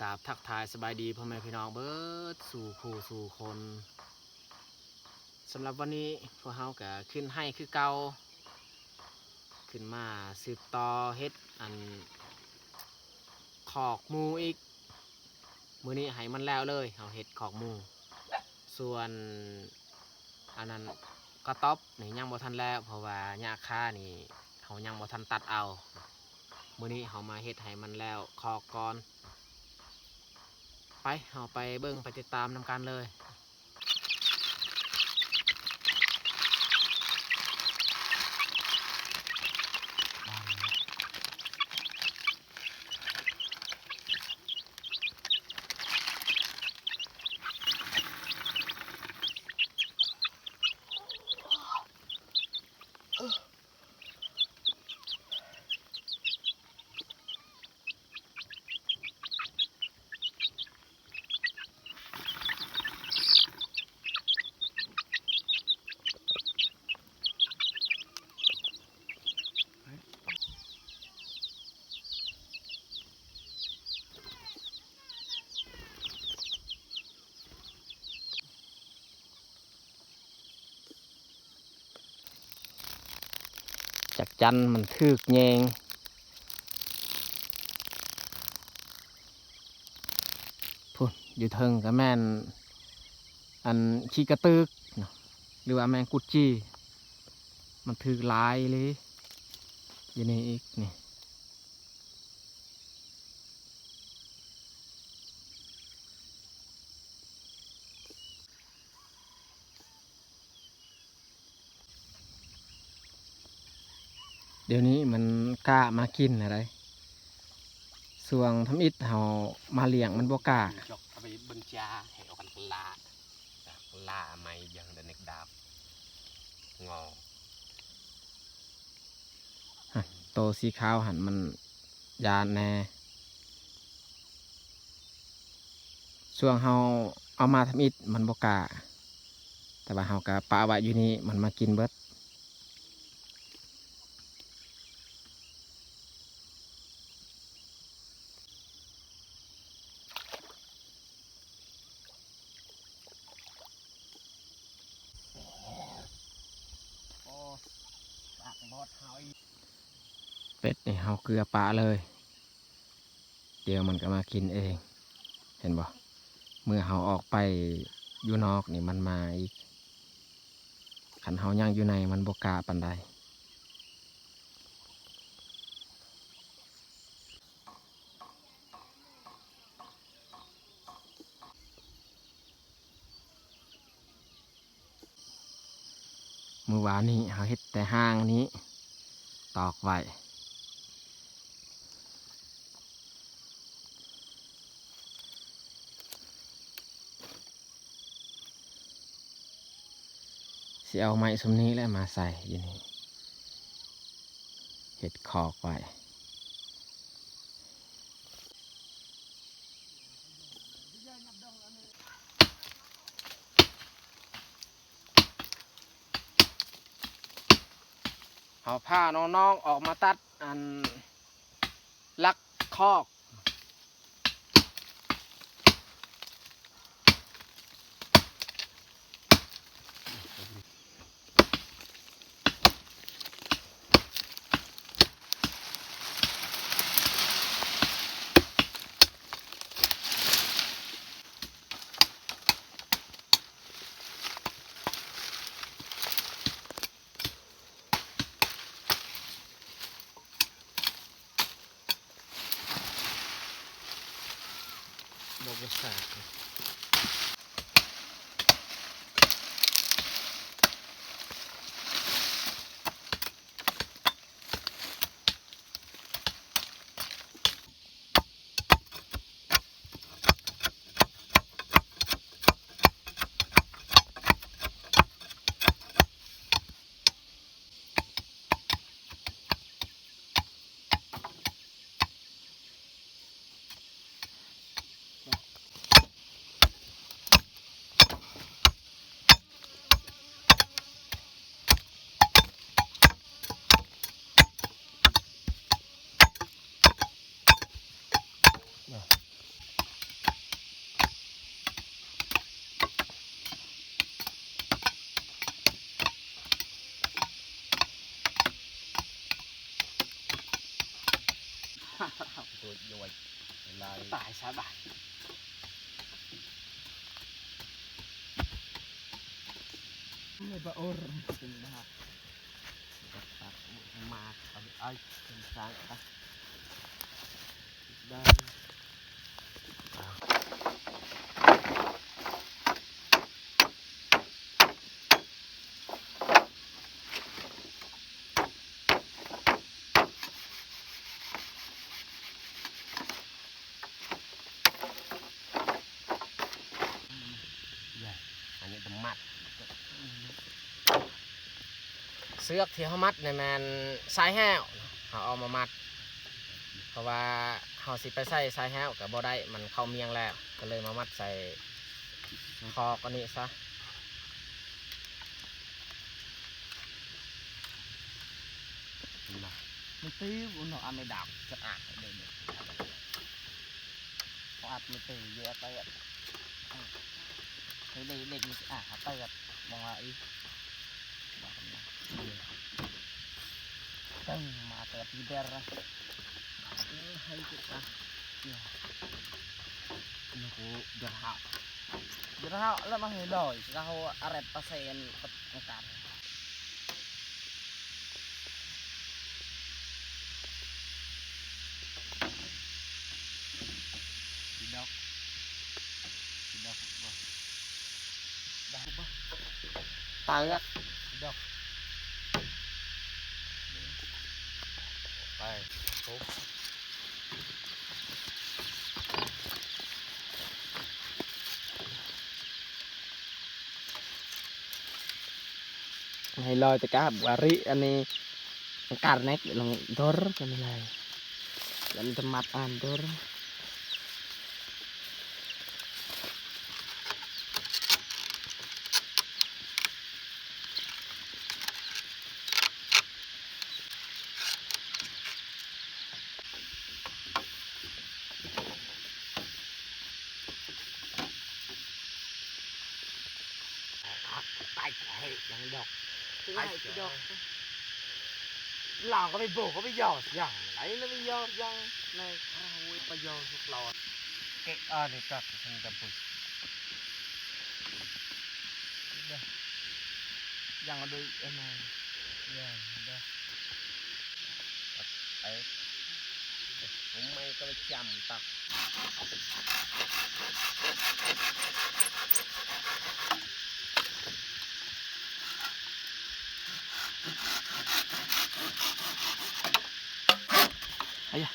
กราบทักทายสบายดีพ่อแม่พี่น้องเบิดสู่ผู้สู่คนสำหรับวันนี้พวกเฮาก็ขึ้นให้คือเก่าขึ้นมาสืบต่อเฮ็ดอันขอกหมูอีกมื้อนี้ให้มันแล้วเลยเฮาเฮ็ดขอกหมูส่วนอันนั้นกระต๊อบนี่ยังบ่ทันแล้วเพราะว่าหญ้าคานี่เฮายังบ่ทันตัดเอามื้อนี้เฮามาเฮ็ดให้มันแล้วขอกก่อนไปเอาไปเบิ่งไปติดตามนำกันเลยจากจันมันทึกแยงพูดอยู่เทิงกับแม่นอันขี้กระตึกหรือว่าแมงกุดจี้มันทึกลายเลยอยู่นี่อีกนี่เดี๋ยวนี้มันกล้ามากินอะไรส่วงทำอิฐเฮามาเลี้ยงมันบ่กล้าจกเอาไปบรรจาให้เอากันลาไม่ยังเด็กดาบงอโตสีขาวหันมันยานแน่ส่วงเฮาเอามาทำอิฐมันบ่กล้าแต่ว่าเฮาก็ปะไว้อยู่นี่มันมากินเบิดเป็ดนี่เฮาเกลือปลาเลยเดี๋ยวมันก็มากินเองเห็นบ่เมื่อเฮาออกไปอยู่นอกนี่มันมาอีกขันเฮาย่างอยู่ในมันบ่กล้าปานใดเมื่อวานนี้เฮาเฮ็ดแต่ห้างนี้ตอกไว้สิเอาไม้สมนี้แล้วมาใส่อยู่นี่เห็ดขอกไว้เอาผ้าน้องๆออกมาตัดอันลักคอกบกสา ตัวย่อยลาย ตายซะบ่ายไม่บะโอรจริงนะครับ ตัดมาเอาไอ้เป็นสางอ่ะได้อันนี้ต้องมัด เสือกที่เขามัดในแมนสายแห้วเขาเอามามัด เพราะว่าเขาสิไปใส่สายแห้วกับบ่ได้มันเข้าเมียงแล้วก็เลยมามัดใส่คอกันนี้ซะ ไม่ตื้อบุญหนอไม่ดับจะอาดเดินพออัดไม่ตื้อเยอะไปอ่ะเฮ้ยเด็กมันอาดไปอ่ะมองว่าอีตั้งมาแต่ปีเดอร์ให้จุดอ่ะเนี่ยนี่กูเดือดห่าวเดือดห่าวแล้วมาให้ดอยเราอะไรเปอร์เซ็นต์ประกันดอกบ่ได้บ่ตายอ่ะดอกไปปุ๊บ ให้ลอยแต่กาบวาริอันนี้การเน็กลงดอร์กันอะไรแล้วจะมัดอันดอร์ไปให้ยังดอกไปดอกหลังก็ไปโบกก็ไปหยอดอย่างไรแล้วไปหยอดยังในเราไปหยอดสุดหลอด cái này chắc không đập bụiยังเอาด้วยเอ็มไอ yeah đó ấy cũng may có chầm tập ไอ้ยะ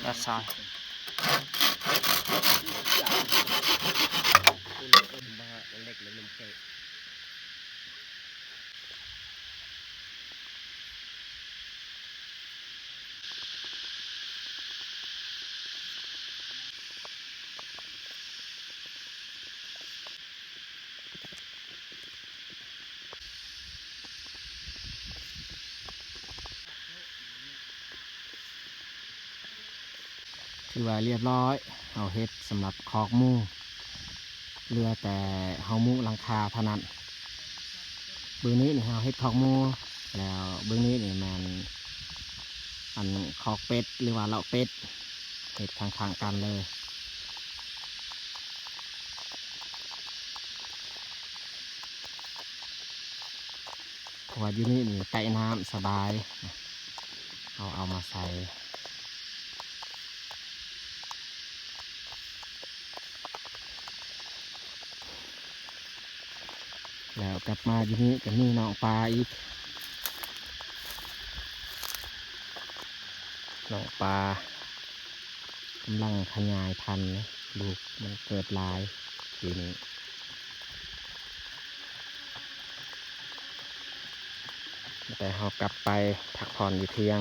รัดซอย เล็กเลยมันเกะ คือว่าเรียบร้อยเอาเฮ็ดสำหรับคอกหมูเรือแต่เฮามุหลังคาเท่านั้นเบื้องนี้นี่เฮาเฮ็ดคอกหมูแล้วเบื้องนี้นี่มันอันคอกเป็ดหรือว่าเลาะเป็ดเฮ็ดข้างๆกันเลยเพราะว่าอยู่นี่นี่ใกล้น้ำสบายเอามาใส่แล้วกลับมาอยู่นี่ก็มีน้องปลาอีกน้องปลากำลังขยายพันธุ์นะลูกมันเกิดลายปีนี้แต่เรากลับไปพักผ่อนอยู่เที่ยง